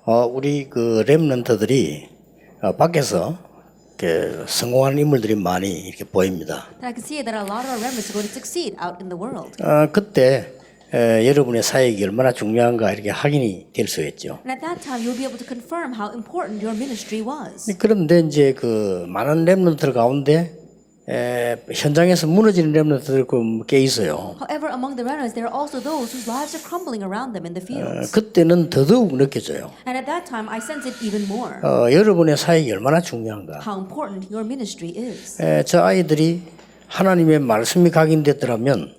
우리 그 렘넌트들이 밖에서 이렇게 성공하는 인물들이 많이 이렇게 보입니다. And I can see that a lot of our remnants are going to succeed out in the world. 그때 여러분의 사역이 얼마나 중요한가 이렇게 확인이 될 수 있죠. And at that time, you'll be able to confirm how important your ministry was. 그런데 이제 그 많은 렘넌트들 가운데 현장에서 무너지는 렘넌트들 꽤 있어요. However, among the remnants, there are also those whose lives are crumbling around them in the fields. 그때는 더더욱 느껴져요. And at that time, I sense it even more. 여러분의 사역이 얼마나 중요한가. How important your ministry is. 저 아이들이 하나님의 말씀이 각인됐더라면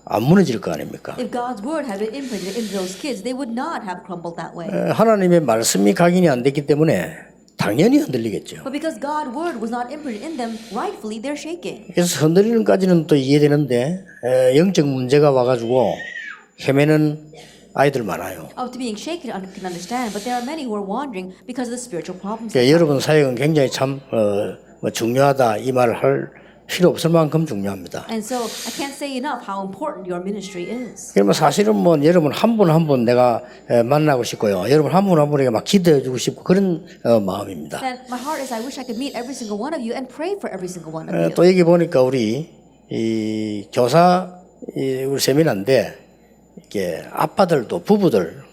안 무너질 거 아닙니까? If God's word had been imprinted into those kids, they would not have crumbled that way. 하나님의 말씀이 각인이 안 됐기 때문에 당연히 흔들리겠죠. But because God's word was not imprinted in them, rightfully they're shaking. 그래서 흔들리는까지는 또 이해되는데 영적 문제가 와가지고 헤매는 아이들 많아요. Up to being shaken, I can understand, but there are many who are wandering because of the spiritual problems. 그러니까 여러분 사역은 굉장히 참 중요하다 이 말을 할 필요 없을 만큼 중요합니다. And so I can't say enough how important your ministry is. 그러면 사실은 뭐 여러분 한 분 한 분 내가 만나고 싶고요. 여러분 한 분 한 분에게 막 기도해주고 싶고 그런 마음입니다. And my heart is I wish I could meet every single one of you and pray for every single one of you. 또 여기 보니까 우리 이 교사 우리 세미나인데 이렇게 아빠들도 부부들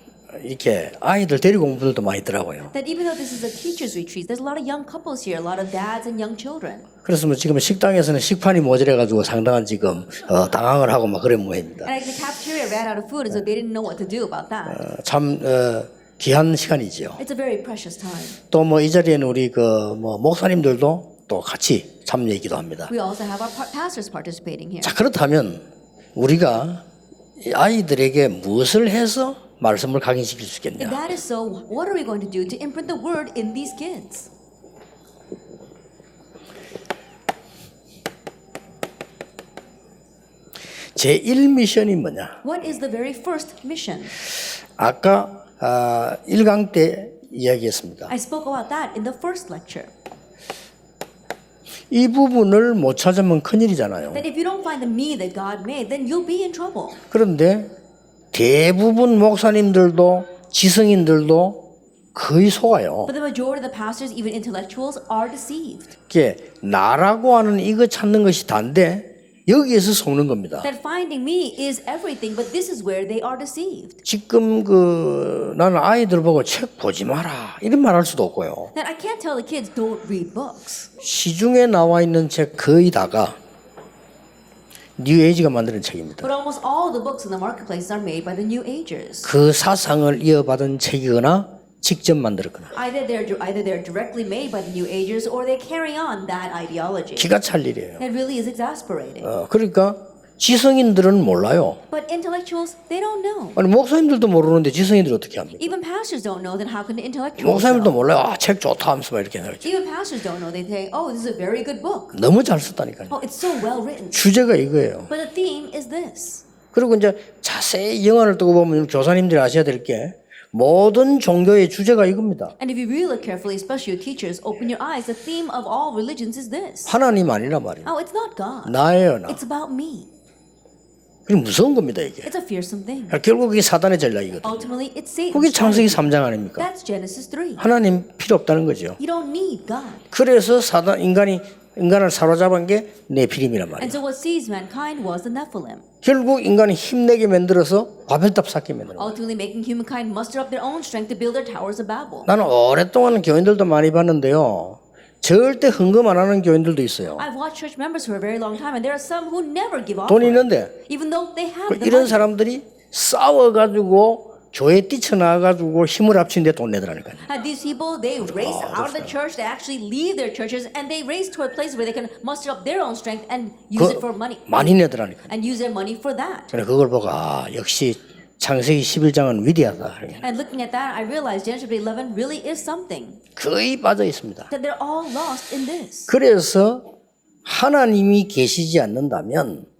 이렇게 아이들 데리고 온 분들도 많이 있더라고요. That even though this is a teachers retreat, there's a lot of young couples here, a lot of dads and young children. 그래서 뭐 지금 식당에서는 식판이 모자라가지고 상당한 지금 당황을 하고 막 그런 모양입니다. And the cafeteria ran out of food, and so they didn't know what to do about that. 참 귀한 시간이죠. It's a very precious time. 또 뭐 이 자리에는 우리 그 뭐 목사님들도 또 같이 참여이기도 합니다. We also have our pastors participating here. 자 그렇다면 우리가 이 아이들에게 무엇을 해서 말씀을 각인시킬 수 If 있겠냐? that is so, what are we going to do to imprint the word in these kids? 제1미션이 뭐냐? What is the very first mission? 아까 1강 때 이야기했습니다. I spoke about that in the first lecture. 이 부분을 못 찾으면 큰일이잖아요. That if you don't find the me that God made, then you'll be in trouble. 그런데 대부분 목사님들도 지성인들도 거의 속아요. But the majority of the pastors, even intellectuals, are deceived. 이게 나라고 하는 이거 찾는 것이 다인데 여기에서 속는 겁니다. That finding me is everything, but this is where they are deceived. 지금 나는 아이들 보고 책 보지 마라 이런 말 할 수도 없고요. That I can't tell the kids don't read books. 시중에 나와 있는 책 거의 다가 뉴에이지가 만드는 책입니다. But almost all the books in the marketplace are made by the New Agers. 그 사상을 이어받은 책이거나 직접 만들었거나 Either they're directly made by the New Agers or they carry on that ideology. 기가 찰 일이에요. That really is exasperating. 그러니까 지성인들은 몰라요. But intellectuals, they don't know. 아니 목사님들도 모르는데 지성인들이 어떻게 합니까? Even pastors don't know, then how can the intellectuals 목사님들도 know? 몰라요. 책 좋다 하면서 막 이렇게 하죠. Even pastors don't know. They say, oh, this is a very good book. 너무 잘 썼다니까요. Oh, it's so well written. 주제가 이거예요. But the theme is this. 그리고 이제 자세히 영안을 뜨고 보면 교사님들이 아셔야 될 게 모든 종교의 주제가 이겁니다. And if you really look carefully, especially your teachers, open your eyes, the theme of all religions is this. 하나님 아니란 말이에요. Oh, it's not God. 나예요, 나. It's about me. 그게 무서운 겁니다, 이게. It's a fearsome thing. 결국 이게 사단의 전략이거든요. Ultimately, it's Satan's 그게 창세기 strategy. 3장 아닙니까? That's Genesis 3. 하나님 필요 없다는 거죠. You don't need God. 그래서 인간을 사로잡은 게 네피림이란 And 말이에요. so what seized mankind was the Nephilim, 결국 인간이 힘내게 만들어서 바벨탑 쌓게 만드는 거예요. ultimately making humankind muster up their own strength to build their towers of Babel. 나는 오랫동안 교인들도 많이 봤는데요. 절대 헌금 안 하는 교인들도 있어요. I've watched church members for a very long time, and there are some who never give 돈 offering, 있는데 even though they have the 이런 money. 사람들이 싸워가지고 교회 뛰쳐나가가지고 힘을 합치는데 돈 내더라니까요. And these people, they race out of the church, they actually leave their churches, and they race to a place where they can muster up their own strength and use it for money. 많이 내더라니까요. And use their money for that. 저는 그걸 보고 역시 창세기 11장은 위대하다. And looking at that, I realized Genesis 11 really is something. 거의 빠져 있습니다. That they're all lost in this. 그래서 하나님이 계시지 않는다면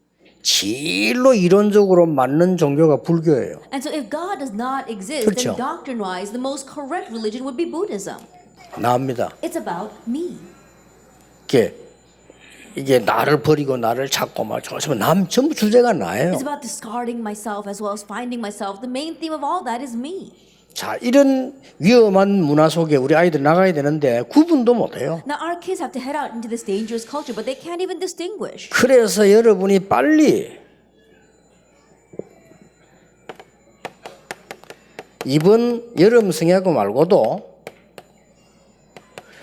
제일로 이론적으로 맞는 종교가 불교예요. And so if God does not exist, 그렇죠. then doctrine-wise, the most correct religion would be Buddhism. 나옵니다. It's about me. 이게 나를 버리고 나를 찾고 막 저쩌면 전부 주제가 나예요. It's about discarding myself as well as finding myself. The main theme of all that is me. 자, 이런 위험한 문화 속에 우리 아이들 나가야 되는데 구분도 못해요. Now our kids have to head out into this dangerous culture, but they can't even distinguish. 그래서 여러분이 빨리 이번 여름 성야고 말고도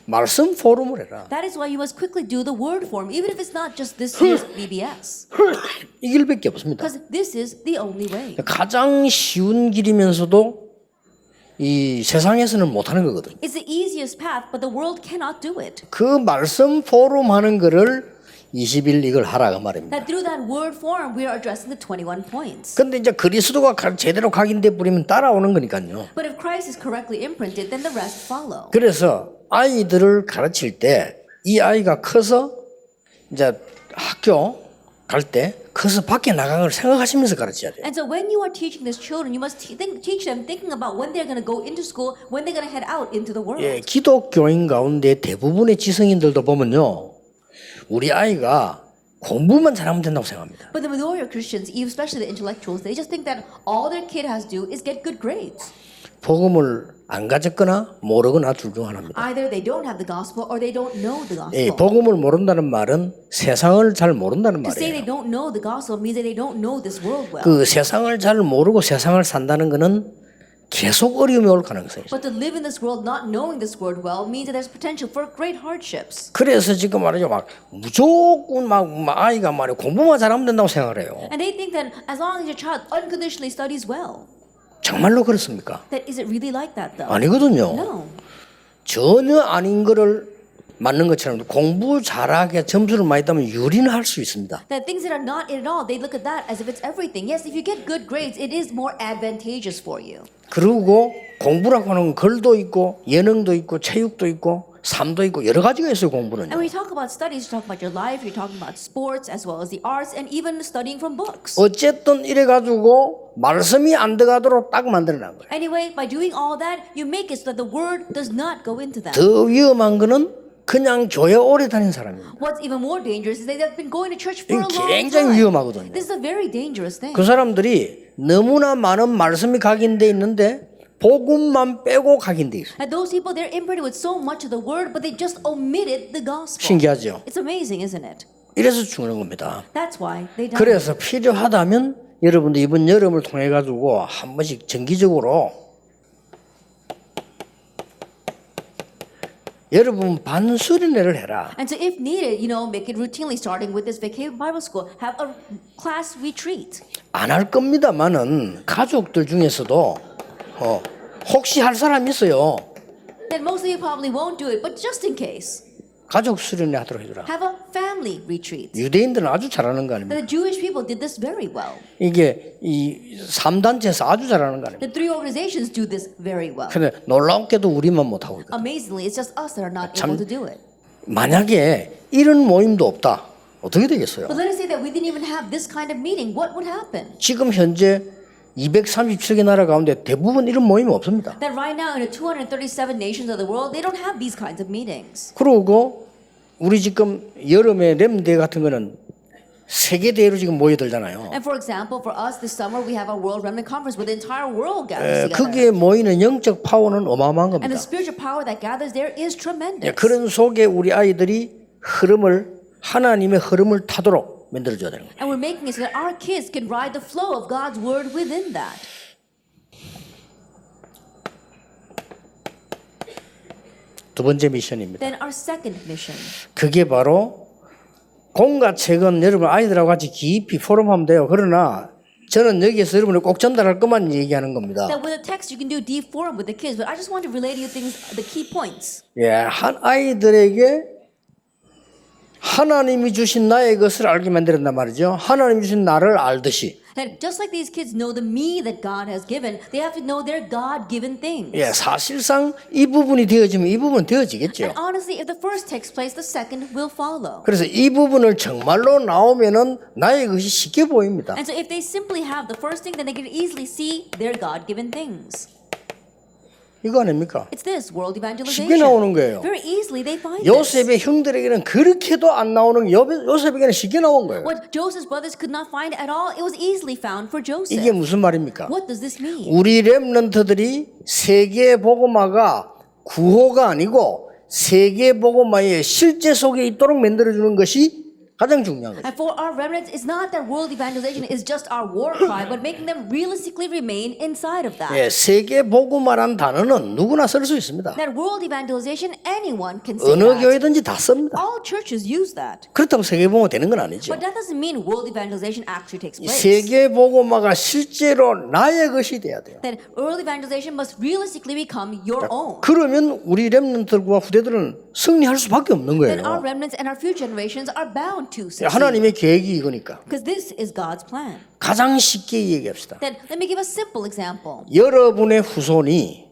말씀 포럼을 해라. That is why you must quickly do the word form, even if it's not just this year's VBS. 이 길밖에 없습니다. Because this is the only way. 가장 쉬운 길이면서도 이 세상에서는 못하는 거거든요. It's the easiest path, but the world cannot do it. 그 말씀 포럼 하는 거를 20일 이걸 하라고 말입니다. That through that word form, we are addressing the 21 points. 근데 이제 그리스도가 제대로 각인돼 버리면 따라오는 거니까요. But if Christ is correctly imprinted, then the rest follow. 그래서 아이들을 가르칠 때 이 아이가 커서 이제 학교 갈 때 커서 밖에 나간 걸 생각하시면서 가르쳐야 돼요. And so when you are teaching these children, you must teach them thinking about when they're going to go into school, when they're going to head out into the world. 예, 기독교인 가운데 대부분의 지성인들도 보면요. 우리 아이가 공부만 잘하면 된다고 생각합니다. But the majority of Christians, especially the intellectuals, they just think that all their kid has to do is get good grades. 복음을 안 가졌거나 모르거나 둘 중 하나입니다. Either they don't have the gospel or they don't know the gospel. 예, 복음을 모른다는 말은 세상을 잘 모른다는 To say 말이에요. they don't know the gospel means that they don't know this world well. 그 세상을 잘 모르고 세상을 산다는 것은 계속 어려움이 올 가능성이 있어요. But to live in this world not knowing this world well means that there's potential for great hardships. 그래서 지금 말이죠, 막 무조건 막 아이가 말이야 공부만 잘하면 된다고 생각을 해요. And they think that as long as your child unconditionally studies well, 정말로 그렇습니까? that is it really like that though? 아니거든요. No. 전혀 아닌 거를 맞는 것처럼 공부 잘하게 점수를 많이 따면 유리는 할 수 있습니다. That things that are not it at all, they look at that as if it's everything. Yes, if you get good grades, it is more advantageous for you. 그리고 공부라고 하는 건 글도 있고 예능도 있고 체육도 있고 삶도 있고 여러 가지가 있어요. 공부는. And when you talk about studies, you talk about your life, you're talking about sports as well as the arts, and even studying from books. 어쨌든 이래 가지고 말씀이 안 들어가도록 딱 만들어낸 거예요. Anyway, by doing all that, you make it so that the word does not go into them. 더 위험한 거는 그냥 교회 오래 다닌 사람입니다. What's even more dangerous is that they've been going to church for a 이거 long 굉장히 time. 위험하거든요. This is a very dangerous thing. 그 사람들이 너무나 많은 말씀이 각인돼 있는데 복음만 빼고 각인돼 있어요. And those people, they're imprinted with so much of the word, but they just omitted the gospel. 신기하죠? It's amazing, isn't it? 이래서 죽는 겁니다. That's why they die. 그래서 필요하다면 여러분들 이번 여름을 통해 가지고 한 번씩 정기적으로 여러분 반수련회를 해라. And so if needed, make it routinely starting with this vacation Bible school. Have a class retreat. 안 할 겁니다만은 가족들 중에서도 혹시 할 사람이 있어요. Then most of you probably won't do it, but just in case, 가족 수련회 하도록 해주라. have a family retreat. 유대인들은 아주 잘하는 거 아닙니까? The Jewish people did this very well. 이게 이 3단체에서 아주 잘하는 거 아닙니까? The three organizations do this very well. 근데 놀랍게도 우리만 못하고 있거든. Amazingly, it's just us that are not able to do it. 만약에 이런 모임도 없다. 어떻게 되겠어요? But let us say that we didn't even have this kind of meeting. What would happen? 지금 현재 237개 나라 가운데 대부분 이런 모임이 없습니다. That right now in the 237 nations of the world, they don't have these kinds of meetings. 그리고 우리 지금 여름에 렘대 같은 거는 세계 대회로 지금 모여들잖아요. And for example, for us this summer, we have our World Remnant Conference where the entire world gathers together. 그게 모이는 영적 파워는 어마어마한 And 겁니다. the spiritual power that gathers there is tremendous. 그런 속에 우리 아이들이 하나님의 흐름을 타도록 만들어줘야 되는 거예요. And we're making it so that our kids can ride the flow of God's word within that. 두 번째 미션입니다. Then our second mission. 그게 바로 공과책은 여러분 아이들하고 같이 깊이 포럼하면 돼요. 그러나 저는 여기에서 여러분을 꼭 전달할 것만 얘기하는 겁니다. That with a text you can do deep forum with the kids, but I just want to relay to you things, the key points. 예, 아이들에게 하나님이 주신 나의 것을 알게 만들었단 말이죠. 하나님이 주신 나를 알듯이. That just like these kids know the me that God has given, they have to know their God-given things. 예, 사실상 이 부분이 되어지면 이 부분은 되어지겠죠. And honestly, if the first takes place, the second will follow. 그래서 이 부분을 정말로 나오면은 나의 것이 쉽게 보입니다. And so if they simply have the first thing, then they can easily see their God-given things. 이거 아닙니까? It's this world evangelization. 쉽게 나오는 거예요. Very easily they find this. 요셉의 형들에게는 그렇게도 안 나오는 게 요셉에게는 쉽게 나온 거예요. What Joseph's brothers could not find at all, it was easily found for Joseph. 이게 무슨 말입니까? What does this mean? 우리 렘넌트들이 세계 복음화가 구호가 아니고 세계 복음화의 실제 속에 있도록 만들어주는 것이 가장 중요한 거예요. And for our remnants, it's not that world evangelization is just our war cry, but making them realistically remain inside of that. 예, 세계 복음화란 단어는 누구나 쓸 수 있습니다. That world evangelization, anyone can say 어느 that. 교회든지 다 씁니다. All churches use that. 그렇다고 세계 복음화 되는 건 아니죠. But that doesn't mean world evangelization actually takes place. 세계 복음화가 실제로 나의 것이 돼야 돼요. That world evangelization must realistically become your own. 그러면 우리 렘넌트들과 후대들은 승리할 수밖에 없는 Then 거예요. our remnants and our future generations are bound to succeed. 하나님의 계획이 이거니까. Because this is God's plan. 가장 쉽게 얘기합시다. Then let me give a simple example. 여러분의 후손이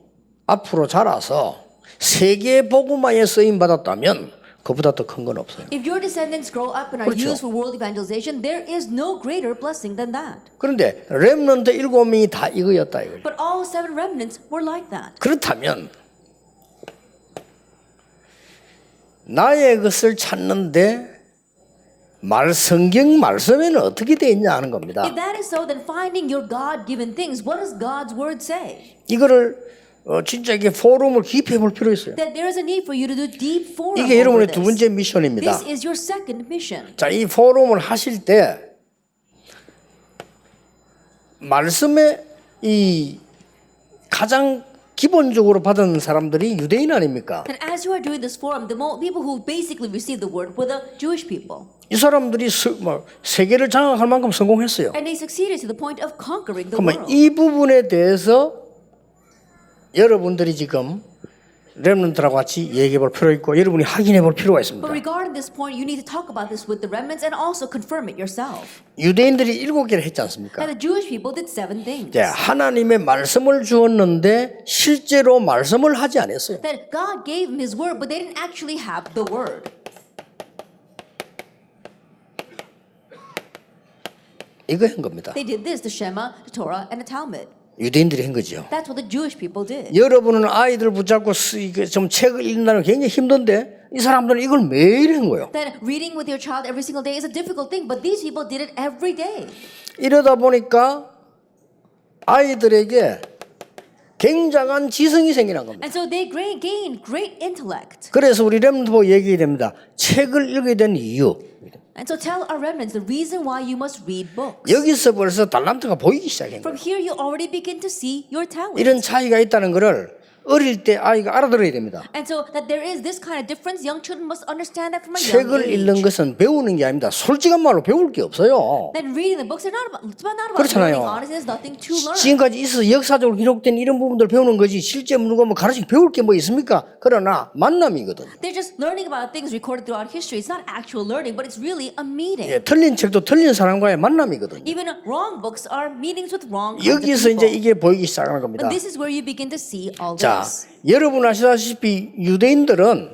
앞으로 자라서 세계 복음화에 쓰임 받았다면 그보다 더 큰 건 없어요. If your descendants grow up and are 그렇죠. used for world evangelization, there is no greater blessing than that. 그런데 렘넌트 7명이 다 이거였다 이거죠. But all 7 remnants were like that. 그렇다면 나의 것을 찾는데 성경 말씀에는 어떻게 되어 있냐 하는 겁니다. If that is so, then finding your God-given things, what does God's word say? 이거를 진짜 이게 포럼을 깊이 볼 필요 있어요. That there is a need for you to do deep forum 이게 over 여러분의 this. 두 번째 미션입니다. This is your second mission. 자, 이 포럼을 하실 때 말씀의 이 가장 기본적으로 받은 사람들이 유대인 아닙니까? And as you are doing this forum, the people who basically received the word were the Jewish people. 이 사람들이 세계를 장악할 만큼 성공했어요. And they succeeded to the point of conquering the 그러면 world. 이 부분에 대해서 여러분들이 지금 렘넌트라고 같이 얘기해 볼 필요 있고 여러분이 확인해 볼 필요가 있습니다. But regarding this point, you need to talk about this with the remnants and also confirm it yourself. 유대인들이 7개를 했지 않습니까? And the Jewish people did 7 things. 네, 하나님의 말씀을 주었는데 실제로 말씀을 하지 않았어요. That God gave them His word, but they didn't actually have the word. 이거 한 겁니다. They did this: the Shema, the Torah, and the Talmud. 유대인들이 한 거죠. That's what the Jewish people did. 여러분은 아이들 붙잡고 좀 책을 읽는다는 게 굉장히 힘든데 이 사람들은 이걸 매일 한 거예요. That reading with your child every single day is a difficult thing, but these people did it every day. 이러다 보니까 아이들에게 굉장한 지성이 생기는 겁니다. And so they gained great intellect. 그래서 우리 렘넌트 보고 얘기해야 됩니다. 책을 읽어야 되는 이유. And so tell our remnants the reason why you must read books. 여기서 벌써 달란트가 보이기 시작한 From 거예요. here you already begin to see your talent. 이런 차이가 있다는 것을 어릴 때 아이가 알아들어야 됩니다. And so that there is this kind of difference, young children must understand that from a young 책을 age. 읽는 것은 배우는 게 아닙니다. 솔직한 말로 배울 게 없어요. Then reading the books are not about 그렇잖아요. learning honestly. There's nothing to learn. 지금까지 있어서 역사적으로 기록된 이런 부분들 배우는 거지 실제 누가 뭐 가르치고 배울 게 뭐 있습니까? 그러나 만남이거든. They're just learning about things recorded throughout history. It's not actual learning, but it's really a meeting. 예, 틀린 책도 틀린 사람과의 만남이거든요. Even wrong books are meetings with wrong kinds of 여기서 이제 people. 이게 보이기 시작하는 겁니다. But this is where you begin to see all 자, this. 여러분 아시다시피 유대인들은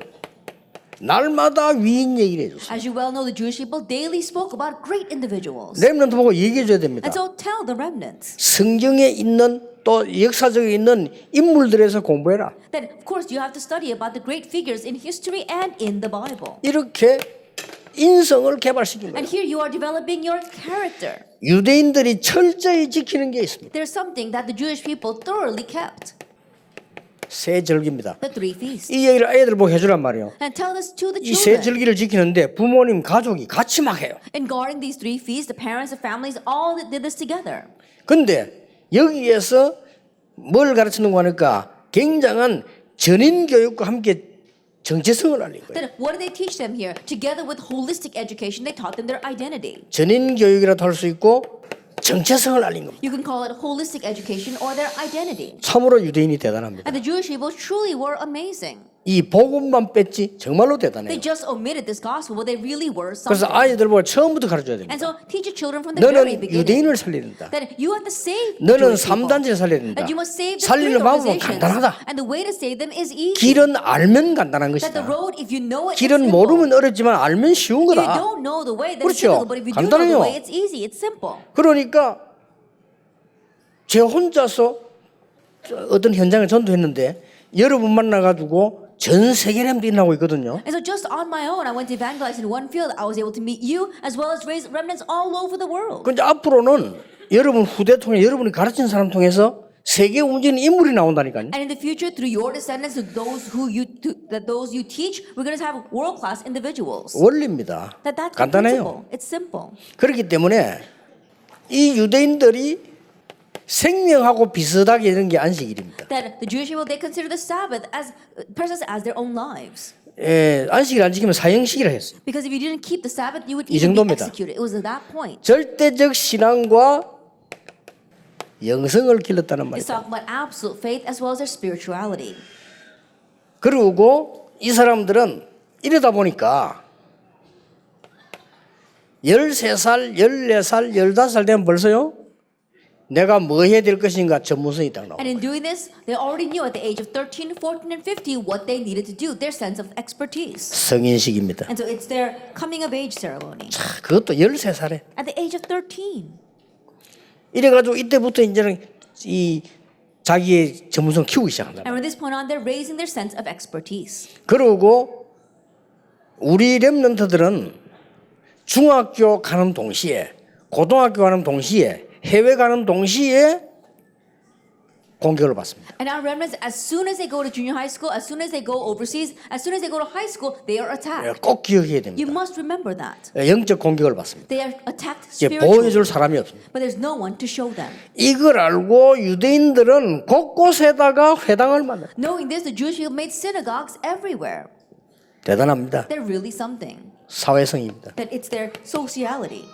날마다 위인 얘기를 해줬어요. As you well know, the Jewish people daily spoke about great individuals. 렘넌트 보고 얘기해줘야 됩니다. And so tell the remnants 성경에 있는 또 역사적에 있는 인물들에서 공부해라. that, of course, you have to study about the great figures in history and in the Bible. 이렇게 인성을 개발시킨 And 거예요. here you are developing your character. 유대인들이 철저히 지키는 게 있습니다. There's something that the Jewish people thoroughly kept. 세 절기입니다. The 3 feasts. 이 얘기를 아이들 보고 해주란 말이에요. And tell this to the 이 세 children. 절기를 지키는데 부모님, 가족이 같이 막 해요. In guarding these 3 feasts, the parents, the families, all did this together. 근데 여기에서 뭘 가르치는가 하니까 굉장한 전인 교육과 함께 정체성을 알린 거예요. Then what did they teach them here? Together with holistic education, they taught them their identity. 전인 교육이라도 할 수 있고 정체성을 알린 겁니다. You can call it holistic education or their identity. 참으로 유대인이 대단합니다. And the Jewish people truly were amazing. 이 복음만 뺐지 정말로 They 대단해요. just omitted this gospel, but they really were 그래서 something. 아이들 보고 처음부터 가르쳐야 됩니다. And so teach your children from the very 너는 beginning 유대인을 살려야 된다. that you have to save the 너는 Jewish people. 3단체를 살려야 된다. That you must save the 살리는 three 방법은 organizations. 간단하다. And the way to save them is easy. 길은 알면 간단한 That the 것이다. road, if you know it, it's 길은 simple. 모르면 어렵지만 알면 쉬운 If you 거다. don't know the way, then it's 그렇죠. difficult. But if you do know 간단해요. the way, it's easy. It's simple. 그러니까 제 혼자서 어떤 현장을 전도했는데 여러분 만나가지고 전 세계를 빛나고 있거든요. And so just on my own, I went to evangelize in one field. I was able to meet you as well as raise remnants all over the world. 근데 앞으로는 여러분 후대 통해 여러분이 가르친 사람 통해서 세계 움직이는 인물이 나온다니까요. And in the future, through your descendants, those you teach, we're going to have world-class individuals. 원리입니다. That's the 간단해요. principle. It's simple. 그렇기 때문에 이 유대인들이 생명하고 비슷하게 되는 게 안식일입니다. That the Jewish people, they consider the Sabbath as precious as their own lives. 예, 안식일 안 지키면 사형식이라 했어요. Because if you didn't keep the Sabbath, you would 이 even be 정도입니다. executed. It was at that point. 절대적 신앙과 영성을 길렀다는 It's 말이죠. talking about absolute faith as well as their spirituality. 그리고 이 사람들은 이러다 보니까 13살, 14살, 15살 되면 벌써요. 내가 뭐 해야 될 것인가 전문성이 딱 나옵니다. And in doing this, they already knew at the age of 13, 14, and 15 what they needed to do, their sense of expertise. 성인식입니다. And so it's their coming of age ceremony. 그것도 13살에. At the age of 13. 이래가지고 이때부터 이제는 이 자기의 전문성 키우기 시작한다. And from this point on, they're raising their sense of expertise. 그리고 우리 렘넌트들은 중학교 가는 동시에, 고등학교 가는 동시에, 해외 가는 동시에 공격을 받습니다. And our remnants, as soon as they go to junior high school, as soon as they go overseas, as soon as they go to high school, they are attacked. 꼭 기억해야 You 됩니다. must remember that. 영적 공격을 받습니다. They are attacked 이제 spiritually, 보호해줄 사람이 없습니다. but there's no one to show them. 이걸 알고 유대인들은 곳곳에다가 회당을 만들어요. Knowing this, the Jewish people made synagogues everywhere. 대단합니다. They're really something. 사회성입니다. That it's their sociality.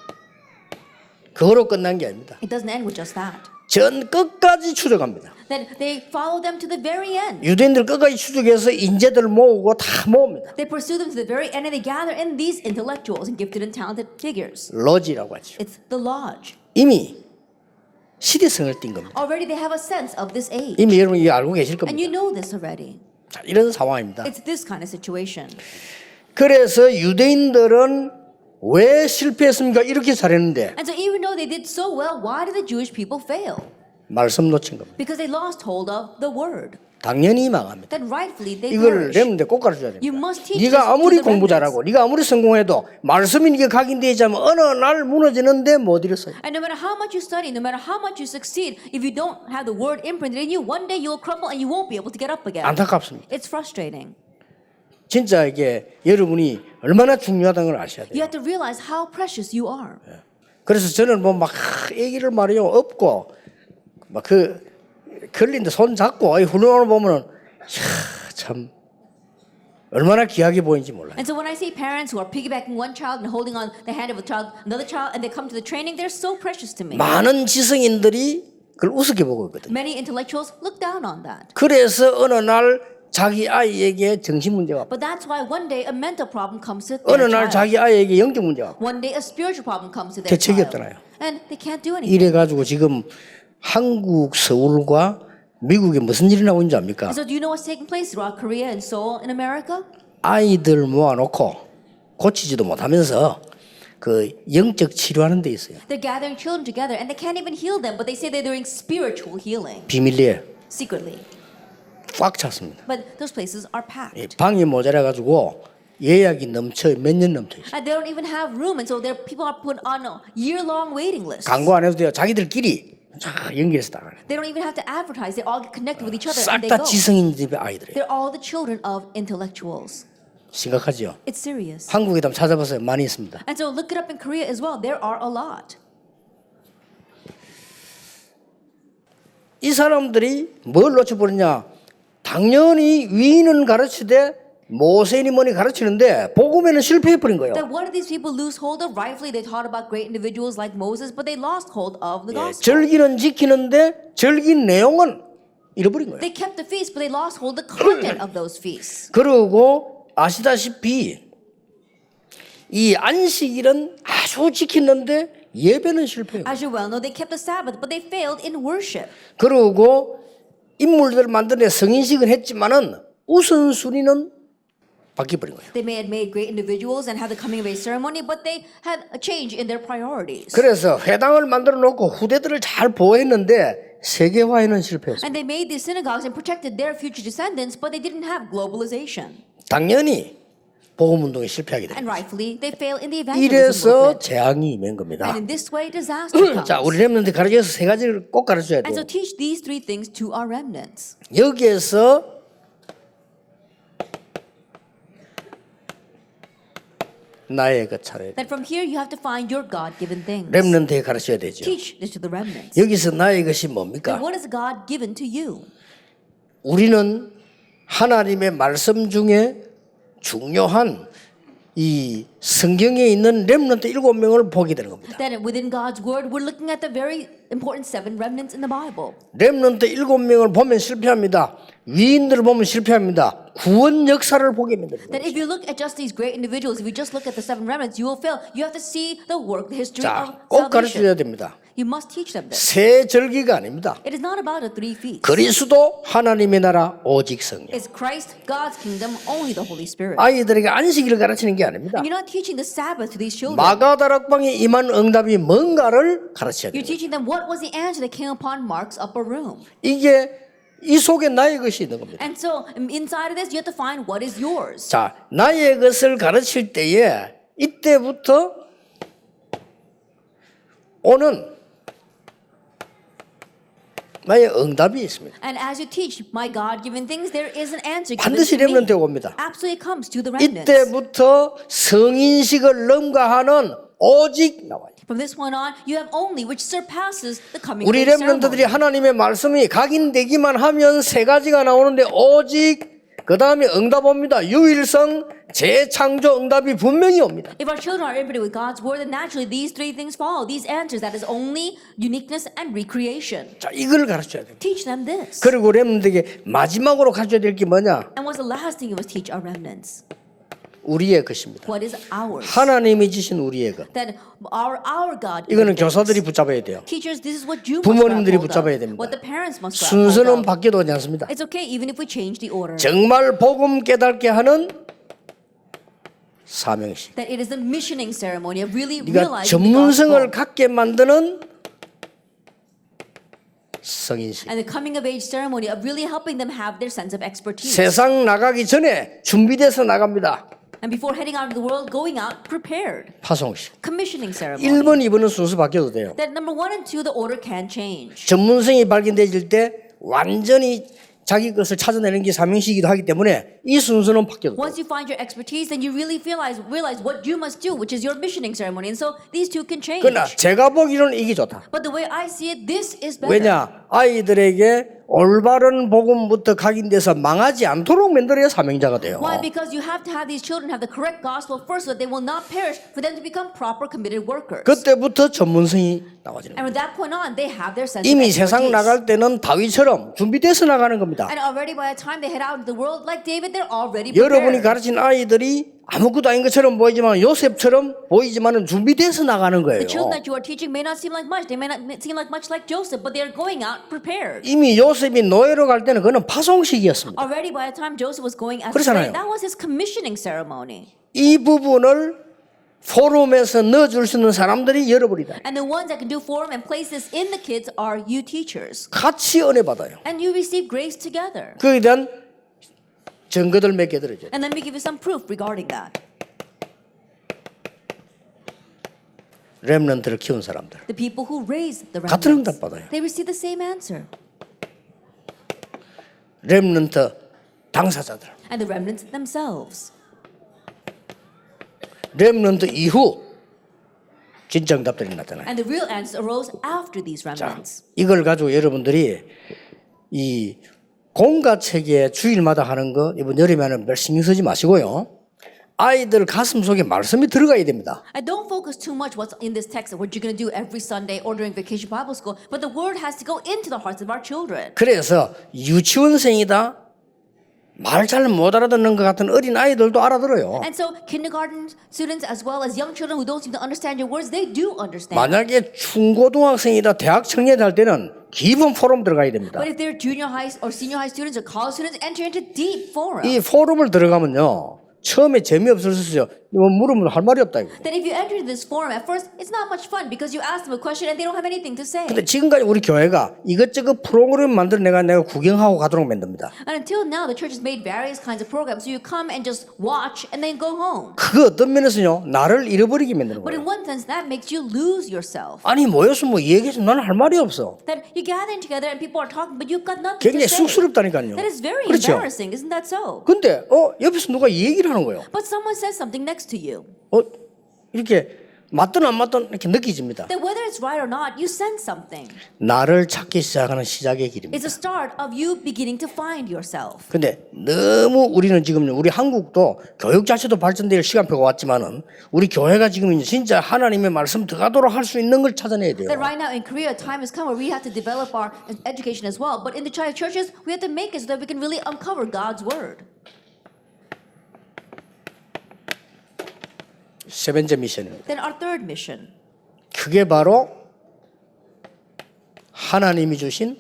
그거로 끝난 게 아닙니다. It doesn't end with just that. 전 끝까지 추적합니다. That they follow them to the very end. 유대인들 끝까지 추적해서 인재들 모으고 다 모읍니다. They pursue them to the very end and they gather in these intellectuals and gifted and talented figures. 로지라고 하죠. It's the lodge. 이미 시대성을 띈 겁니다. Already they have a sense of this age. 이미 여러분 이거 알고 계실 And you 겁니다. know this already. 자, 이런 상황입니다. It's this kind of situation. 그래서 유대인들은 왜 실패했습니까? 이렇게 잘했는데 And so even though they did so well, why did the Jewish people fail? 말씀 놓친 겁니다. Because they lost hold of the word. 당연히 망합니다. Then rightfully they 이걸 perish. 렘는데 꼭 가르쳐야 You 됩니다. must teach this 네가 아무리 to the 공부 remnants. 잘하고 네가 아무리 성공해도 말씀이 네게 각인되지 않으면 어느 날 무너지는데 못 이뤘어요. And no matter how much you study, no matter how much you succeed, if you don't have the word imprinted in you, one day you'll crumble and you won't be able to get up again. 안타깝습니다. It's frustrating. 진짜 이게 여러분이 얼마나 중요하다는 걸 아셔야 돼요. You have to realize how precious you are. 그래서 저는 뭐 막 얘기를 말이요 없고 막 그 걸린데 손 잡고 이 훈련을 보면은 참 얼마나 귀하게 보이는지 몰라요. And so when I see parents who are piggybacking one child and holding on the hand of a child, another child, and they come to the training, they're so precious to me. 많은 지성인들이 그걸 우습게 보고 있거든요. Many intellectuals look down on that. 그래서 어느 날 자기 아이에게 정신 문제가 But that's why one day a mental problem comes to 어느 their 날 child. 자기 아이에게 영적 문제가 One day a spiritual problem comes to their 대책이 child. 없잖아요. And they can't do anything. 이래 가지고 지금 한국 서울과 미국에 무슨 일이 나고 있는지 압니까? And so do you know what's taking place throughout Korea and Seoul in America? 아이들 모아놓고 고치지도 못하면서 그 영적 치료하는 데 있어요. They're gathering children together and they can't even heal them, but they say they're doing spiritual healing 비밀리에 secretly. 꽉 찼습니다. But those places are 이 packed. 방이 모자라 가지고 예약이 넘쳐 몇 년 넘쳐 있어요. And they don't even have room, and so their people are put on a year-long waiting list. 광고 안 해도 돼요. 자기들끼리 쫙 연결해서 나가요. They don't even have to advertise. They all get connected with each other 싹 and they 다 go. 지성인 집의 아이들이에요. They're all the children of intellectuals. 심각하죠. It's serious. 한국에도 한번 찾아보세요. 많이 있습니다. And so look it up in Korea as well. There are a lot. 이 사람들이 뭘 놓쳐버렸냐? 당연히 위인은 가르치되 모세니 뭐니 가르치는데 복음에는 실패해버린 거예요. That what did these people lose hold of? Rightfully, they taught about great individuals like Moses, but they lost hold of the gospel. 절기는 지키는데 절기 내용은 잃어버린 거예요. They kept the feast, but they lost hold of the content of those feasts. 그리고 아시다시피 이 안식일은 아주 지키는데 예배는 실패해요. As you well know, they kept the Sabbath, but they failed in worship. 그리고 인물들을 만드는 성인식은 했지만은 우선순위는 바뀌어버린 거예요. They may have made great individuals and had the coming of age ceremony, but they had a change in their priorities. 그래서 회당을 만들어 놓고 후대들을 잘 보호했는데 세계화에는 실패했습니다. And they made these synagogues and protected their future descendants, but they didn't have globalization. 당연히 복음 운동에 실패하게 됩니다. And rightfully, they fail in the evangelism 이래서 movement. 재앙이 임한 겁니다. And in this way, disaster comes. 자, 우리 렘넌트 가르쳐서 세 가지를 꼭 가르쳐야 And 돼요. so teach these three things to our remnants. 여기에서 나의 그 차례. That from here you have to find your God-given things. 렘넌트에 가르쳐야 되죠. Teach this to the remnants. 여기서 나의 것이 And 뭡니까? what is God given to you? 우리는 하나님의 말씀 중에 중요한 이 성경에 있는 렘넌트 7명을 보게 되는 겁니다. That within God's word, we're looking at the very important 7 remnants in the Bible. 렘넌트 7명을 보면 실패합니다. 위인들을 보면 실패합니다. 구원 역사를 보게 만듭니다. That if you look at just these great individuals, if you just look at the 7 remnants, you will fail. You have to see the work, the history of 자, 꼭 salvation. 가르쳐야 됩니다. You must teach them this. 새 절기가 아닙니다. It is not about the 3 feasts. 그리스도 하나님의 나라 오직 성령. It's Christ, God's kingdom, only the Holy Spirit. 아이들에게 안식일을 가르치는 게 아닙니다. And you're not teaching the Sabbath to these children. 마가다락방에 임한 응답이 뭔가를 가르쳐야 You're 돼요. teaching them what was the answer that came upon Mark's upper room. 이게 이 속에 나의 것이 있는 겁니다. And so inside of this, you have to find what is yours. 자, 나의 것을 가르칠 때에 이때부터 오는 나의 응답이 있습니다. And as you teach my God-given things, there is an answer given 반드시 to me. 렘넌트에 옵니다. Absolutely comes to the remnants. 이때부터 성인식을 넘가하는 오직 나와요. From this point on, you have only which surpasses the coming 우리 of age 렘넌트들이 ceremony. 하나님의 말씀이 각인되기만 하면 세 가지가 나오는데 오직 그 다음에 응답 옵니다. 유일성, 재창조 응답이 분명히 옵니다. If our children are imbued with God's word, then naturally these 3 things follow. These answers, that is only uniqueness and recreation. 자, 이걸 가르쳐야 됩니다. Teach them this. 그리고 렘넌트에게 마지막으로 가르쳐야 될 게 뭐냐? And what's the last thing you must teach our remnants? 우리의 것입니다. What is ours? 하나님이 주신 우리의 것. That our God. 이거는 교사들이 붙잡아야 돼요. Teachers, this is what you must 부모님들이 grab hold 붙잡아야 of. 됩니다. What the parents must grab 순서는 hold of. 바뀌어도 하지 않습니다. It's okay even if we change the order. 정말 복음 깨닫게 하는 사명식. That it is the missioning ceremony of really 네가 realizing the 전문성을 gospel. 갖게 만드는 성인식. And the coming of age ceremony of really helping them have their sense of expertise. 세상 나가기 전에 준비돼서 나갑니다. And before heading out into the world, going out prepared. 파송식. Commissioning ceremony. 1번, 2번은 순서 바뀌어도 돼요. That number 1 and 2, the order can change. 전문성이 발견되질 때 완전히 자기 것을 찾아내는 게 사명식이기도 하기 때문에 이 순서는 바뀌어도 돼요. Once you find your expertise, then you really realize what you must do, which is your missioning ceremony. And so these two can change. 그러나 제가 보기로는 이게 좋다. But the way I see it, this is better. 왜냐? 아이들에게 올바른 복음부터 각인돼서 망하지 않도록 만들어야 사명자가 돼요. Why? Because you have to have these children have the correct gospel first so that they will not perish, for them to become proper committed workers. 그때부터 전문성이 나와지는 And 거예요. from that point on, they have their sense 이미 of 세상 expertise. 나갈 때는 다윗처럼 준비돼서 나가는 겁니다. And already by the time they head out into the world, like David, they're already 여러분이 prepared. 가르친 아이들이 아무것도 아닌 것처럼 보이지만 요셉처럼 보이지만은 준비돼서 나가는 거예요. The children that you are teaching may not seem like much. They may not seem like much like Joseph, but they are going out prepared. 이미 요셉이 노예로 갈 때는 그는 파송식이었습니다. Already by the time Joseph was going as a 그렇잖아요. slave, that was his commissioning ceremony. 이 부분을 포럼에서 넣어줄 수 있는 사람들이 여러분이다. And the ones that can do for him and place this in the kids are you teachers. 같이 은혜 받아요. And you receive grace together. 그에 대한 증거들 몇 개 들어줘요. And let me give you some proof regarding that. 렘넌트를 키운 사람들 The people who raise the 같은 remnants, 응답 받아요. they receive the same answer. 렘넌트 당사자들, And the remnants themselves. 렘넌트 이후 진짜 응답들이 나타나요. And the real answers arose after these 자, remnants. 이걸 가지고 여러분들이 이 공가체계 주일마다 하는 거 이번 여름에 하는 별 신경 쓰지 마시고요. 아이들 가슴 속에 말씀이 들어가야 됩니다. And don't focus too much what's in this text, what you're going to do every Sunday or during Vacation Bible School, but the word has to go into the hearts of our children. 그래서 유치원생이다 말 잘 못 알아듣는 것 같은 어린 아이들도 알아들어요. And so kindergarten students as well as young children who don't seem to understand your words, they do understand. 만약에 중고등학생이다 대학 청년이 할 때는 깊은 포럼 들어가야 됩니다. But if they're junior high or senior high students or college students, enter into deep forums. 이 포럼을 들어가면요 처음에 재미없을 수 있어요. 뭐 물으면 할 말이 없다 이거. That if you enter this forum at first, it's not much fun because you ask them a question and they don't have anything to say. 근데 지금까지 우리 교회가 이것저것 프로그램 만들어 내가 구경하고 가도록 만듭니다. And until now, the church has made various kinds of programs. So you come and just watch and then go home. 그 어떤 면에서요 나를 잃어버리게 만드는 But 거예요. in one sense, that makes you lose yourself. 아니 모여서 뭐 얘기해서 나는 할 말이 없어. That you gather together and people are talking, but you've got nothing 굉장히 to say. 쑥스럽다니까요. That is very 그렇죠? embarrassing, isn't that so? 근데 옆에서 누가 얘기를 하는 거예요. But someone says something next to you. 이렇게 맞든 안 맞든 이렇게 느껴집니다. That whether it's right or not, you sense something. 나를 찾기 시작하는 시작의 길입니다. It's a start of you beginning to find yourself. 근데 너무 우리는 지금 우리 한국도 교육 자체도 발전될 시간표가 왔지만은 우리 교회가 지금 이제 진짜 하나님의 말씀 들어가도록 할 수 있는 걸 찾아내야 돼요. That right now in Korea, time has come where we have to develop our education as well. But in the China churches, we have to make it so that we can really uncover God's word. 세 번째 미션입니다. Then our third mission. 그게 바로 하나님이 주신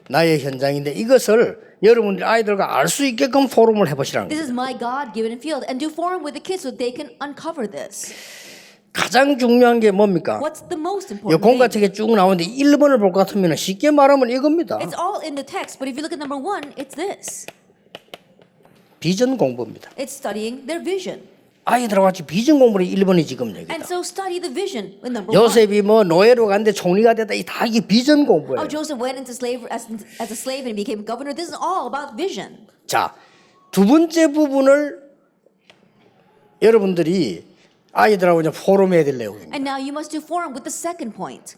나의 현장인데 이것을 여러분들 아이들과 알 수 있게끔 포럼을 해보시라는 This 거예요. is my God-given field, and do forum with the kids so they can uncover this. 가장 중요한 게 뭡니까? What's the most 이 important 공과 thing? 책에 쭉 나오는데 1번을 볼 것 같으면 쉽게 말하면 이겁니다. It's all in the text, but if you look at number 1, it's this. 비전 공부입니다. It's studying their vision. 아이들하고 같이 비전 공부를 1번이 지금 And 얘기다. so study the vision with number 1. 요셉이 뭐 노예로 갔는데 총리가 됐다. 이 다 이게 비전 공부예요. How Joseph went into slavery as a slave and became governor. This is all about vision. 자, 두 번째 부분을 여러분들이 아이들하고 이제 포럼해야 될 내용입니다. And now you must do forum with the second point.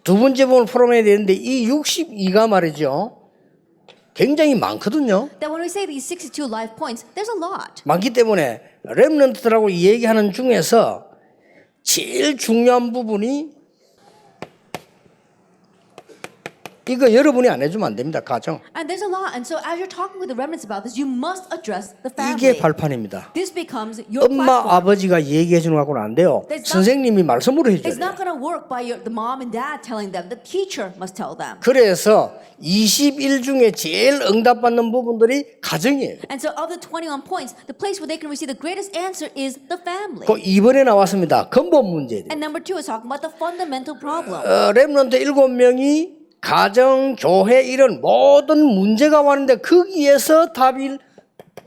두 번째 부분을 포럼해야 되는데 이 62가 말이죠. 굉장히 많거든요. That when we say these 62 life points, there's a lot. 많기 때문에 렘넌트들하고 얘기하는 중에서 제일 중요한 부분이 이거 여러분이 안 해주면 안 됩니다. 가정. And there's a lot. And so as you're talking with the remnants about this, you must address the 이게 family. 발판입니다. This becomes your 엄마 platform. 아버지가 얘기해 주는 거하고는 안 돼요. There's not- 선생님이 말씀으로 해줘야 It's 돼요. not going to work by the mom and dad telling them. The teacher must tell them. 그래서 21 중에 제일 응답받는 부분들이 가정이에요. And so of the 21 points, the place where they can receive the greatest answer is the family. 그 2번에 나왔습니다. 근본 문제에 대해서. And number 2 is talking about the fundamental problem. 렘넌트 7명이 가정, 교회 이런 모든 문제가 왔는데 거기에서 답을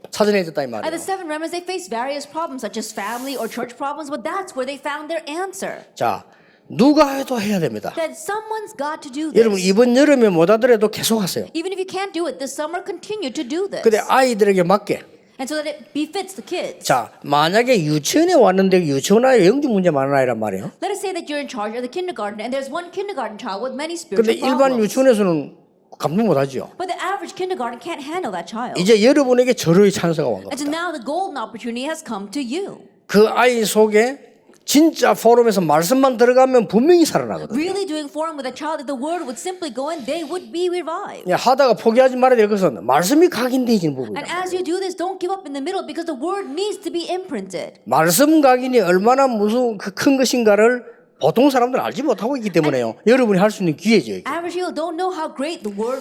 찾아내야 됐다 이 And 말이에요. the 7 remnants, they face various problems such as family or church problems, but that's where they found their answer. 자, 누가 해도 해야 됩니다. That someone's got to do 여러분 this. 이번 여름에 못 하더라도 계속 하세요. Even if you can't do it this summer, continue to do this. 근데 아이들에게 맞게. And so that it befits the kids. 자, 만약에 유치원에 왔는데 유치원에 영적 문제 많은 아이란 말이에요. Let us say that you're in charge of the kindergarten and there's one kindergarten child with many 근데 spiritual 일반 problems. 유치원에서는 감당 못 하죠. But the average kindergarten can't handle that child. 이제 여러분에게 절호의 찬스가 온 And so 겁니다. now the golden opportunity has come to you. 그 아이 속에 진짜 포럼에서 말씀만 들어가면 분명히 살아나거든요. Really doing forum with a child, if the word would simply go in, they would be revived. 하다가 포기하지 말아야 될 것은 말씀이 각인되어지는 And 부분이다. as you do this, don't give up in the middle because the word needs to be imprinted. 말씀 각인이 얼마나 무서운 큰 것인가를 보통 사람들은 알지 못하고 있기 때문에요. 여러분이 할 수 있는 기회죠. 이게. Average people don't know how great the word,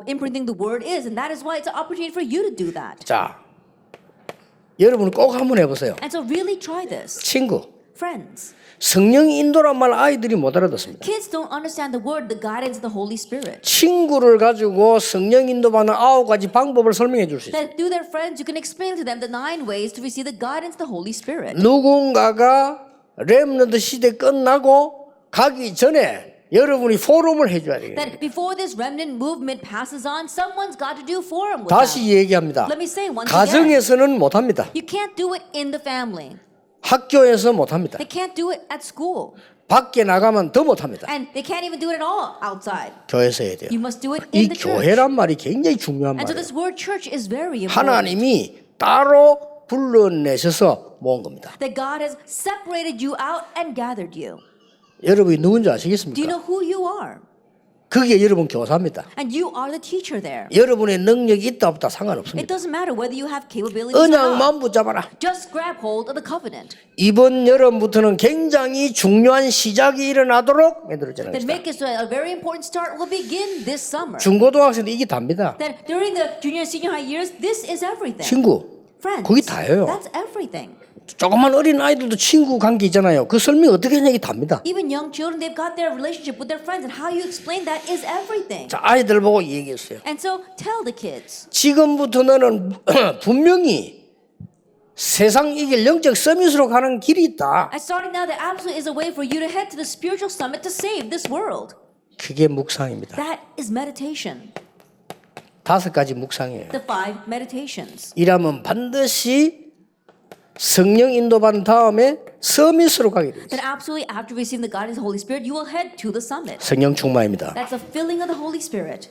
imprinting the word is, and that is why it's an opportunity for you to do that. 자, 여러분 꼭 한번 해보세요. And so really try this. 친구, Friends, 성령 인도란 말 아이들이 못 알아듣습니다. kids don't understand the word, the guidance of the Holy Spirit. 친구를 가지고 성령 인도받는 9가지 방법을 설명해 줄 수 있어요. That through their friends, you can explain to them the 9 ways to receive the guidance of the Holy Spirit. 누군가가 렘넌트 시대 끝나고 가기 전에 여러분이 포럼을 해줘야 돼요. That before this remnant movement passes on, someone's got to do forum with 다시 them. 얘기합니다. Let me say once again, 가정에서는 못합니다. you can't do it in the family. 학교에서 못합니다. They can't do it at school. 밖에 나가면 더 못합니다. And they can't even do it at all outside. 교회에서 해야 돼요. You must do it 이 in the church. 교회란 말이 굉장히 중요한 And so 말이에요. this word church is very important. 하나님이 따로 불러내셔서 모은 겁니다. That God has separated you out and gathered you. 여러분이 누군지 Do you 아시겠습니까? know who you are? 그게 여러분 교사입니다. And you are the teacher there. 여러분의 능력이 있다 없다 It 상관없습니다. doesn't matter whether you have capabilities or not. 언약만 붙잡아라. Just grab hold of the covenant. 이번 여름부터는 굉장히 중요한 시작이 일어나도록 만들어지는 That 것이다. make it so that a very important start will begin this summer. 중고등학생도 이게 답니다. That during the junior and senior high years, this is everything. 친구, Friends, 그게 다예요. that's everything. 조그만 어린 아이들도 친구 관계 있잖아요. 그 설명 어떻게 하냐 이게 답니다. Even young children, they've got their relationship with their friends, and how you explain that is everything. 자, 아이들 보고 얘기했어요. And so tell the kids. 지금부터 너는 분명히 세상 이길 영적 서밋으로 가는 길이 있다. And starting now, there absolutely is a way for you to head to the spiritual summit to save this world. 그게 묵상입니다. That is meditation. 5가지 묵상이에요. The 5 meditations. 이라면 반드시 성령 인도받은 다음에 서밋으로 가게 돼요. Then absolutely after receiving the guidance of the Holy Spirit, you will head to the summit. 성령 충만입니다. That's a filling of the Holy Spirit.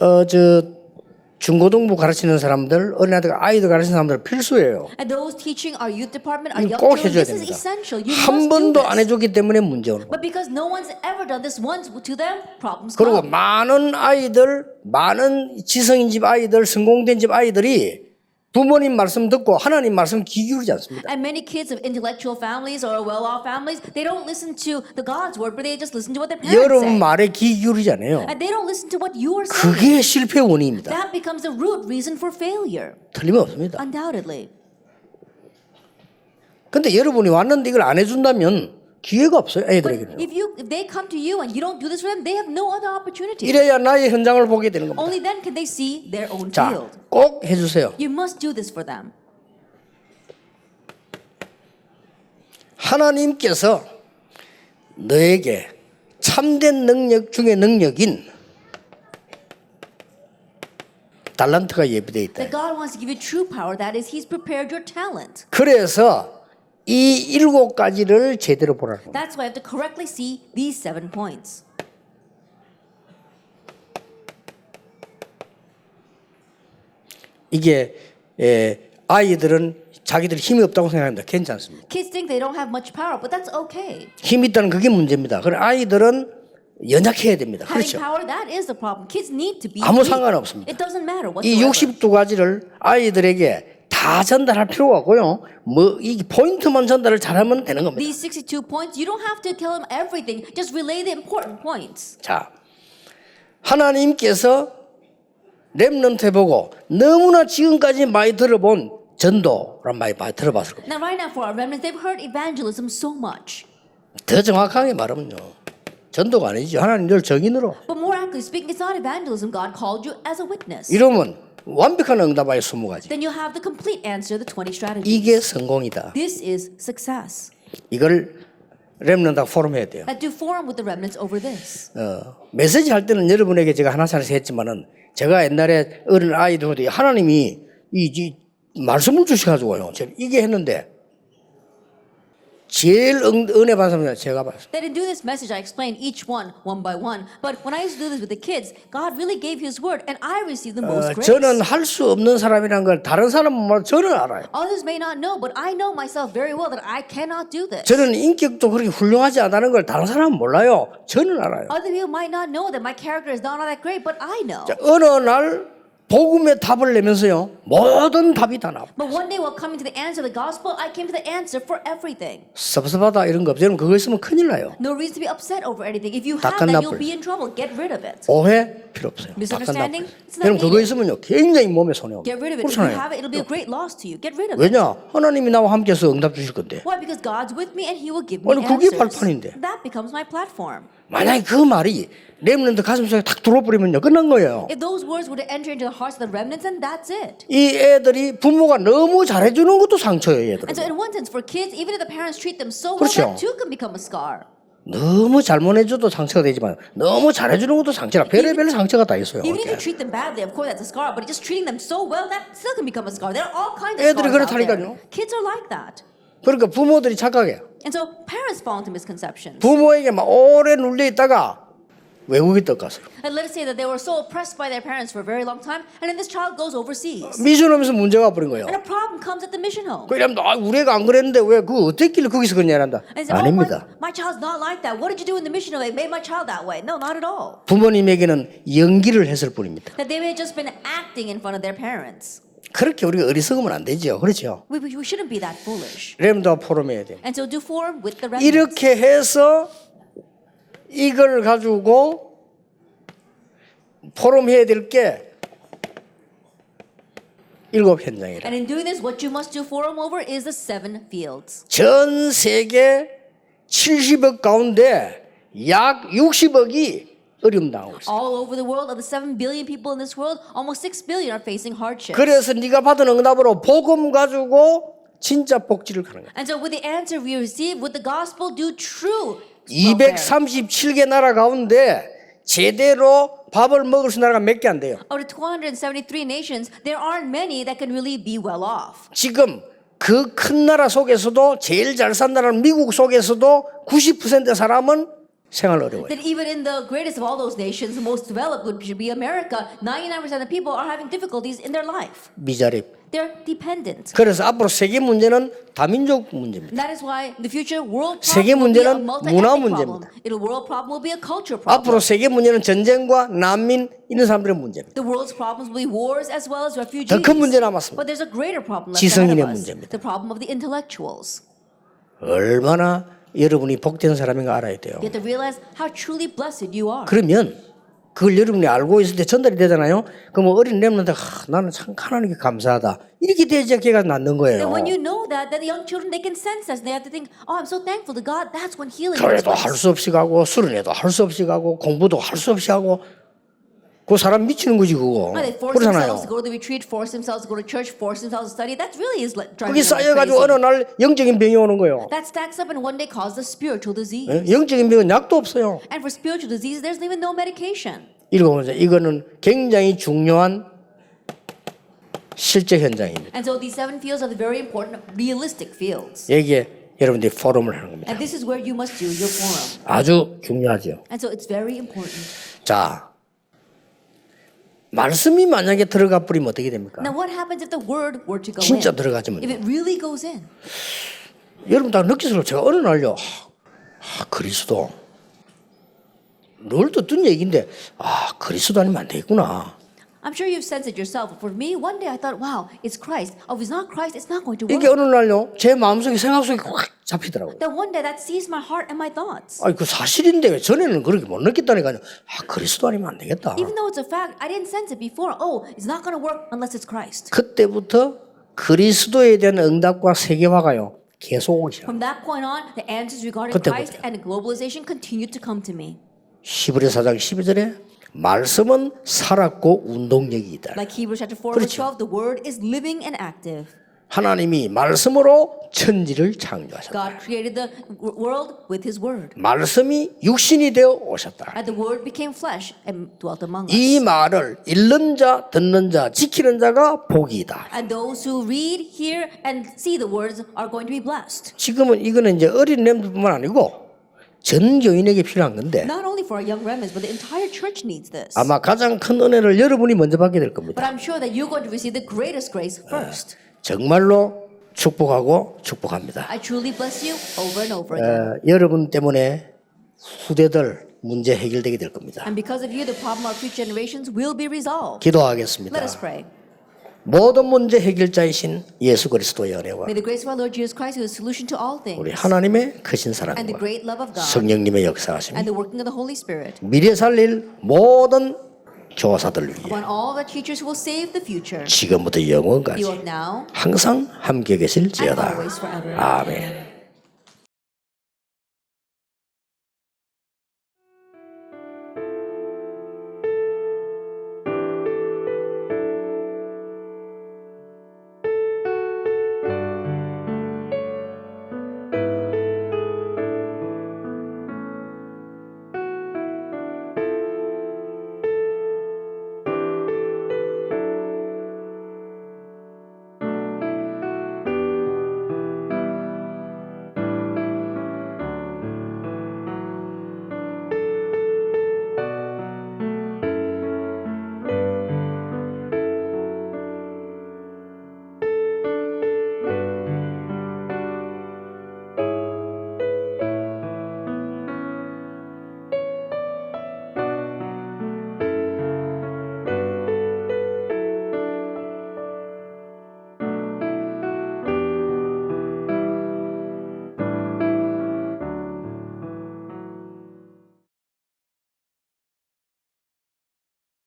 중고등부 가르치는 사람들, 어린아이들, 아이들 가르치는 사람들 필수예요. And those teaching our youth department, our 이거 young 꼭 children, 해줘야 this is 됩니다. essential. You 한 must do 번도 안 this. 해줬기 때문에 문제 오는 거예요. But because no one's ever done this once to them, problems 그리고 come. 많은 아이들, 많은 지성인 집 아이들, 성공된 집 아이들이 부모님 말씀 듣고 하나님 말씀 귀 기울이지 않습니다. And many kids of intellectual families or well-off families, they don't listen to the God's word, but they just listen to what their parents 여러분 say. 말에 귀 기울이지 않아요. And they don't listen to what you are saying. 그게 실패 원인입니다. That becomes the root reason for failure. 틀림없습니다. Undoubtedly. 근데 여러분이 왔는데 이걸 안 해준다면 기회가 없어요, 애들에게는. If they come to you and you don't do this for them, they have no other opportunity. 이래야 나의 현장을 보게 되는 겁니다. Only then can they see their own 자, field. 꼭 해주세요. You must do this for them. 하나님께서 너에게 참된 능력 중의 능력인 달란트가 예비되어 있다. That God wants to give you true power. That is, He's prepared your talent. 그래서 이 7가지를 제대로 보라는 겁니다. That's why I have to correctly see these 7 points. 이게 아이들은 자기들 힘이 없다고 생각합니다. 괜찮습니다. Kids think they don't have much power, but that's okay. 힘이 있다는 그게 문제입니다. 그럼 아이들은 연약해야 됩니다. Having 그렇죠? power, that is the problem. Kids need to be 아무 weak. 상관없습니다. It doesn't matter 이 whatsoever. 62가지를 아이들에게 다 전달할 필요가 없고요. 이 포인트만 전달을 잘하면 되는 겁니다. These 62 points, you don't have to tell them everything. Just relay the important points. 자, 하나님께서 렘넌트 보고 너무나 지금까지 많이 들어본 전도란 많이 들어봤을 겁니다. Now, right now, for our remnants, they've heard evangelism so much. 더 정확하게 말하면요. 전도가 아니죠. 하나님 늘 정인으로. But more accurately speaking, it's not evangelism. God called you as a witness. 이러면 완벽한 응답하여 20가지. Then you have the complete answer, the 20 strategies. 이게 성공이다. This is success. 이걸 렘넌트하고 포럼해야 돼요. That do forum with the remnants over this. 메시지 할 때는 여러분에게 제가 하나씩 했지만은 제가 옛날에 어린 아이들한테 하나님이 이 말씀을 주셔가지고요. 제가 이게 했는데 제일 은혜 받은 사람은 제가 받았어요. That in do this message, I explained each one by one. But when I used to do this with the kids, God really gave His word, and I received the most grace. 저는 할 수 없는 사람이라는 걸 다른 사람은 몰라도 저는 알아요. Others may not know, but I know myself very well that I cannot do this. 저는 인격도 그렇게 훌륭하지 않다는 걸 다른 사람은 몰라요. 저는 알아요. Other people might not know that my character is not all that great, but I know. 자, 어느 날 복음의 답을 내면서요. 모든 답이 다 나와. But one day while coming to the answer of the gospel, I came to the answer for everything. 섭섭하다 이런 거 없어요. 여러분 그거 있으면 큰일 나요. No reason to be upset over anything. If you 다 have that, 끝나버려. you'll be in trouble. Get rid of it. 오해 필요 없어요. 다 Misunderstanding? 끝나버려요. It's not 여러분 그거 needed. 있으면요. 굉장히 몸에 손해요. Get rid of it. If you 그렇잖아요. have it, it'll be a great loss to you. Get rid of it. 왜냐? 하나님이 나와 함께해서 응답 주실 건데. Why? Because God's with me and He will give me 아니, 그게 answers. 발판인데. That becomes my platform. 만약에 그 말이 렘넌트 가슴속에 탁 들어버리면요. 끝난 거예요. If those words were to enter into the hearts of the remnants, then that's it. 이 애들이 부모가 너무 잘해주는 것도 상처예요. And so, 얘들은. in one sense, for kids, even if the parents treat them so well, 그렇죠. that too can become a scar. 너무 잘못해줘도 상처가 되지만 너무 잘해주는 것도 상처라. 별의별 상처가 다 있어요. Even if you 이렇게. treat them badly, of course, that's a scar. But just treating them so well, that still can become a scar. There are all kinds of 애들이 scars out 그렇다니까요. there. Kids are like that. 그러니까 부모들이 착각해요. And so, parents fall into misconceptions. 부모에게 막 오래 눌려 있다가 외국에 떠갔어요. And let us say that they were so oppressed by their parents for a very long time, and then this child goes overseas. 미션하면서 문제가 버린 거예요. And a problem comes at the mission home. 그러면 우리 애가 안 그랬는데 왜 그 어떻게 길래 거기서 그러냐란다. And say, 아닙니다. my child's not like that. What did you do in the mission home? It made my child that way. No, not at all. 부모님에게는 연기를 했을 뿐입니다. That they may have just been acting in front of their parents. 그렇게 우리가 어리석으면 안 되죠. 그렇죠? We shouldn't be that foolish. 렘더 포럼해야 돼요. And so do forum with the remnants. 이렇게 해서 이걸 가지고 포럼해야 될 게 일곱 현장이라. And in doing this, what you must do for him over is the 7 fields. 전 세계 70억 가운데 약 60억이 어려움 당하고 있어. All over the world, of the 7 billion people in this world, almost 6 billion are facing hardship. 그래서 네가 받은 응답으로 복음 가지고 진짜 복지를 가는 거야. And so with the answer we receive, with the gospel, do true welfare. 237개 나라 가운데 제대로 밥을 먹을 수 있는 나라가 몇 개 안 돼요. Out of 273 nations, there aren't many that can really be well off. 지금 그 큰 나라 속에서도 제일 잘 산 나라는 미국 속에서도 90%의 사람은 생활 어려워요. That even in the greatest of all those nations, the most developed would should be America, 99% of people are having difficulties in their life. 미자립. They're dependent. 그래서 앞으로 세계 문제는 다민족 문제입니다. That is why in the future world 세계 problem will be a 문제는 multi-ethnic 문화 problem. 문제입니다. It'll world problem will be a culture 앞으로 problem. 세계 문제는 전쟁과 난민 있는 사람들의 문제입니다. The world's problems will be wars as well as refugees. 더 큰 문제 남았습니다. But there's a greater problem left 지성인의 ahead of us. 문제입니다. The problem of the intellectuals. 얼마나 여러분이 복된 사람인가 알아야 돼요. You have to realize how truly blessed you are. 그러면 그걸 여러분이 알고 있을 때 전달이 되잖아요. 그러면 어린 렘넌트 나는 참 하나님께 감사하다. 이렇게 되지 걔가 낫는 거예요. And when you know that, then the young children, they can sense that. They have to think, oh, I'm so thankful to God. That's when healing takes 교회도 할 place. 수 없이 가고 수련회도 할 수 없이 가고 공부도 할 수 없이 하고 그 사람 미치는 거지 그거. They force themselves to 그렇잖아요. go to the retreat, force themselves to go to church, force themselves to study. That really is driving 그게 them 쌓여가지고 crazy. 어느 날 영적인 병이 오는 거예요. That stacks up and one day causes a spiritual disease. 예? 영적인 병은 약도 없어요. And for spiritual disease, there's even no medication. 읽어보세요. 이거는 굉장히 중요한 실제 현장입니다. And so these 7 fields are the very important, realistic fields. 여기에 여러분들이 포럼을 하는 겁니다. And this is where you must do your forum. 아주 중요하죠. And so it's very important. 자, 말씀이 만약에 들어가 버리면 어떻게 됩니까? Now, what happens if the word were to go 진짜 in? 들어가지면 If it really goes in? 여러분 다 느끼시죠? 제가 어느 날요, 그리스도 늘 듣던 얘기인데 그리스도 아니면 안 되겠구나. I'm sure you've sensed it yourself. But for me, one day I thought, wow, it's Christ. Oh, if it's not Christ, it's not going to 이게 work. 어느 날요, 제 마음속에 생각 속에 확 잡히더라고요. Then one day that seized my heart and my thoughts. 그 사실인데 왜 전에는 그렇게 못 느꼈다니까요. 그리스도 아니면 안 되겠다. Even though it's a fact, I didn't sense it before. Oh, it's not going to work unless it's Christ. 그때부터 그리스도에 대한 응답과 세계화가요 계속 오기 시작. From that point on, the answers regarding 그때부터요. Christ and globalization continued to come to me. 히브리 4장 12절에 말씀은 살았고 운동력이 있다. Like Hebrews chapter 4, verse 그렇죠. 12, the word is living and active. 하나님이 말씀으로 천지를 창조하셨다. God created the world with his word. 말씀이 육신이 되어 오셨다. And the word became flesh and dwelt among us. 이 말을 읽는 자, 듣는 자, 지키는 자가 복이다. And those who read, hear, and see the words are going to be blessed. 지금은 이거는 이제 어린 렘들뿐만 아니고 전 교인에게 필요한 건데 Not only for our young remnants, but the entire church needs this. 아마 가장 큰 은혜를 여러분이 먼저 받게 될 But 겁니다. I'm sure that you're going to receive the greatest grace first. 정말로 축복하고 축복합니다. I truly bless you over and over again. 여러분 때문에 후대들 문제 해결되게 될 겁니다. And because of you, the problem of future generations will be resolved. 기도하겠습니다. Let us pray. 모든 문제 해결자이신 예수 그리스도의 은혜와 May the grace of our Lord Jesus Christ, who is the solution to all things, 우리 하나님의 크신 and 사랑과 the great love of God, 성령님의 역사하심 and the working of the Holy Spirit, 미래 살릴 모든 교사들 위해 upon all the teachers who will save the future, 지금부터 be 영원까지 both now 항상 함께 and 계실지어다. always forever. 아멘.